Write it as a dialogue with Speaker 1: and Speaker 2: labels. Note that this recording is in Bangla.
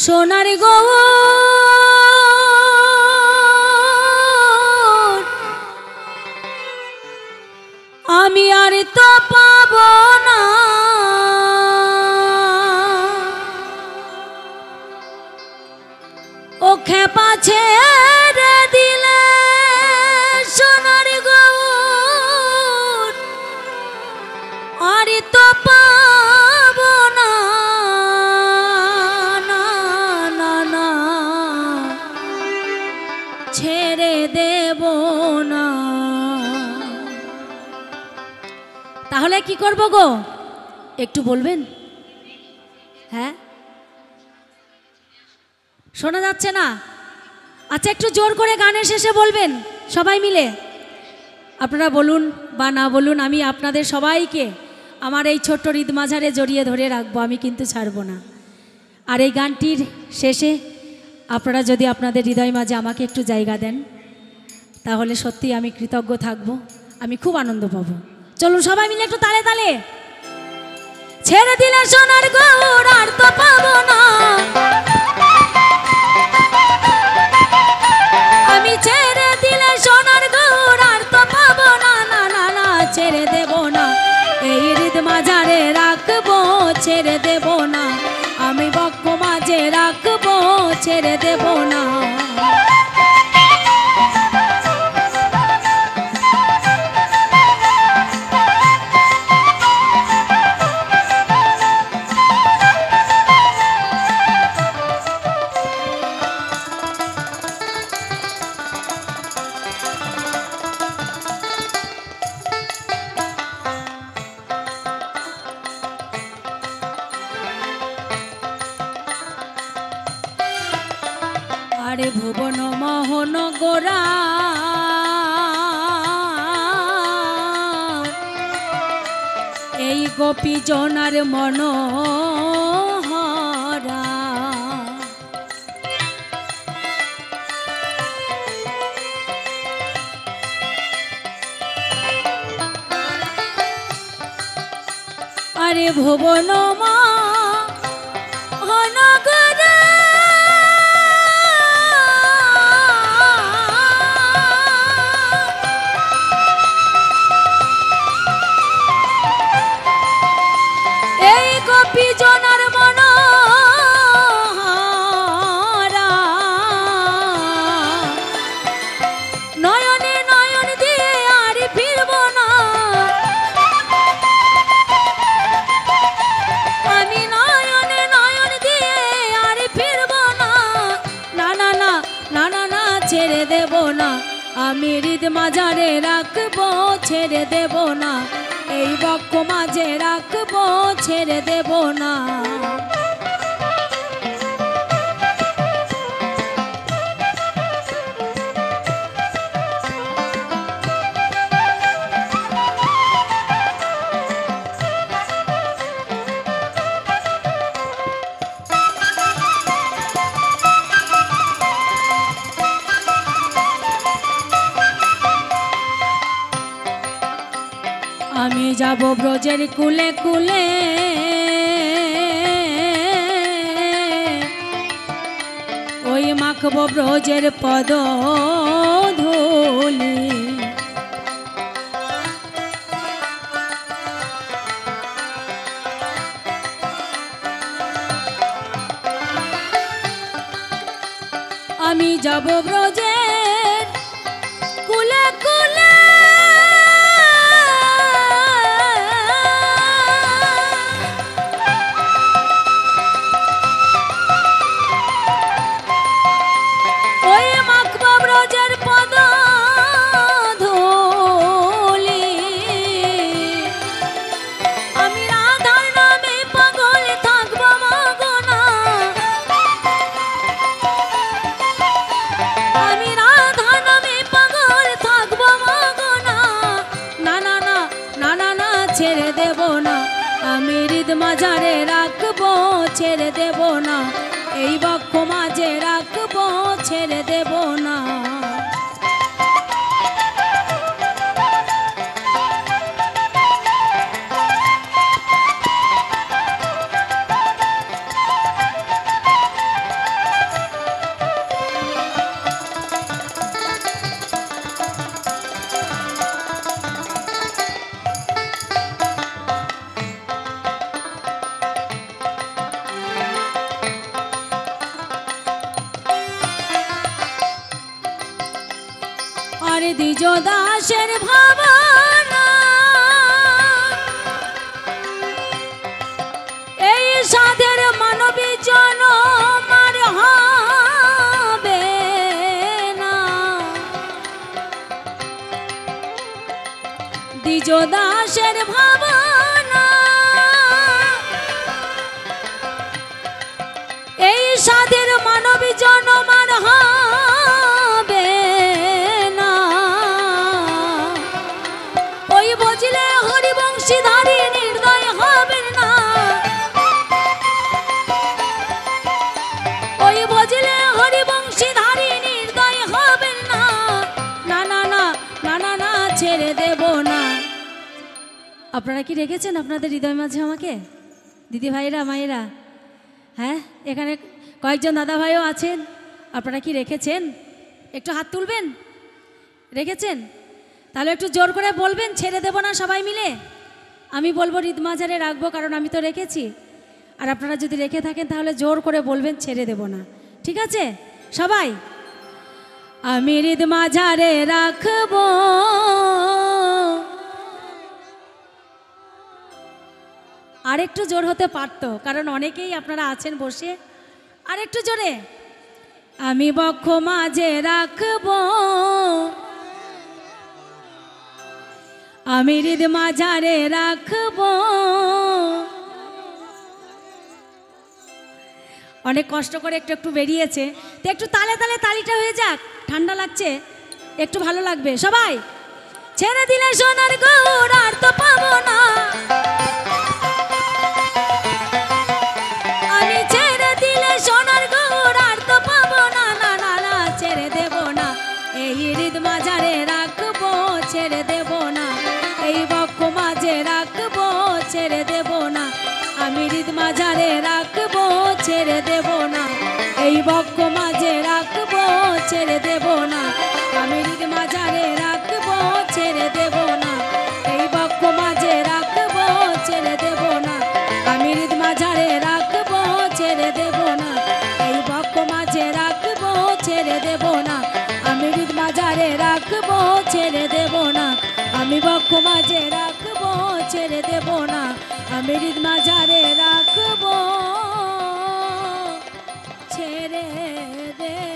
Speaker 1: সোনার গৌর আমি আর তো পাব না, ও খেপা ছেড়ে দিলে সোনার গৌর আর তো পাব না, ছেড়ে দেব না। তাহলে কি করব গো একটু বলবেন? হ্যাঁ শোনা যাচ্ছে না? আচ্ছা একটু জোর করে গানের শেষে বলবেন সবাই মিলে। আপনারা বলুন বা না বলুন, আমি আপনাদের সবাইকে আমার এই ছোট্ট হৃদ মাঝারে জড়িয়ে ধরে রাখবো, আমি কিন্তু ছাড়বো না। আর এই গানটির শেষে আপনারা যদি আপনাদের হৃদয় মাঝে আমাকে একটু জায়গা দেন তাহলে সত্যি আমি কৃতজ্ঞ থাকব, আমি খুব আনন্দ পাব। চলুন সবাই মিলে একটু তালে তালে। ছেড়ে দিলে সোনার গৌর আর তো পাবো না, আমি ছেড়ে দিলে সোনার গৌর আর তো পাবো না, না না না ছেড়ে দেব না, এই হৃদ মাঝারে রাখবো ছেড়ে দেব না, আমি বক্ষ মাঝে রাখবো ছেড়ে দেব না। আরে ভুবন মোহন গোরা এই গোপী জনার মনোহরা, আরে ভুবন মোহন গোরা জনার মনোহরা, নয়নে নয়ন দিয়ে আর ফিরব না, আমি নয়নে নয়ন দিয়ে আর ফিরব না, না না না না না না ছেড়ে দেব না, আমি হৃদ মাঝারে রাখবো ছেড়ে দেব না, এই বক্ষ মাঝে রাখবো ছেড়ে দেব না। আমি যাব ব্রজের কুলে কুলে, ওই মাখব ব্রজের পদ ধুলি, আমি যাব ব্রজের কুলে কুলে, ছেড়ে দেব না, আমি হৃদ মাঝারে রাখবো ছেড়ে দেব না, এই বক্ষ মাঝে রাখবো ছেড়ে দেব না। দ্বিজ দাসের ভাবনা এই সাধের মানবী জনম আর হবে না। দ্বিজ দাসের ভাবনা এই সাধের মানবী জনম আর হবে না। ওই বুঝলে হরিবংশীধারী নির্দয় হবেন না। ওই বুঝলে হরিবংশীধারী নির্দয় হবেন না। না না না না না না ছেড়ে দেব না। আপনারা কি রেখেছেন আপনাদের হৃদয় মাঝে আমাকে দিদি ভাইরা মায়েরা? হ্যাঁ, এখানে কয়েকজন দাদা ভাইও আছেন। আপনারা কি রেখেছেন? একটু হাত তুলবেন। রেখেছেন? তাহলে একটু জোর করে বলবেন ছেড়ে দেব না সবাই মিলে। আমি বলবো হৃদমাঝারে রাখবো, কারণ আমি তো রেখেছি। আর আপনারা যদি রেখে থাকেন তাহলে জোর করে বলবেন ছেড়ে দেব না। ঠিক আছে সবাই? আমি হৃদমাঝারে রাখবো, আর একটু জোর হতে পারতো, কারণ অনেকেই আপনারা আছেন বসে। আর একটু জোরে। আমি বক্ষ মাঝে রাখবো, আমি হৃদমাঝারে রাখবো। অনেক কষ্ট করে একটু একটু বেরিয়েছে, তো একটু তালে তালে তালিটা হয়ে যাক। ঠান্ডা লাগছে, একটু ভালো লাগবে। সবাই ছেড়ে দিলে সোনার গৌর আর তো পাবো না। আমি ছেড়ে দিলে সোনার গৌর আর তো পাবো না। না না না ছেড়ে দেব না। এই হৃদমাঝারে রাখবো, ছেড়ে দেব না। এই বক্ষ মাঝে রাখবো, ছেড়ে দেব না। আমি হৃদমাঝারে রাখবো, ছেড়ে দেব না। এই বক্ষ মাঝে রাখবো, ছেড়ে দেব না। আমি হৃদমাঝারে রাখবো, ছেড়ে দেব না। এই বক্ষ মাঝে রাখবো, ছেড়ে দেব না। আমি হৃদমাঝারে রাখবো, ছেড়ে দেব না। এই বক্ষ মাঝে রাখবো, ছেড়ে দেব না। আমি হৃদমাঝারে রাখবো, ছেড়ে দেব না। আমি বক্ষ মাঝে রাখবো, ছেড়ে দেব না। আমি হৃদমাঝারে রাখবো, ছেড়ে দেব।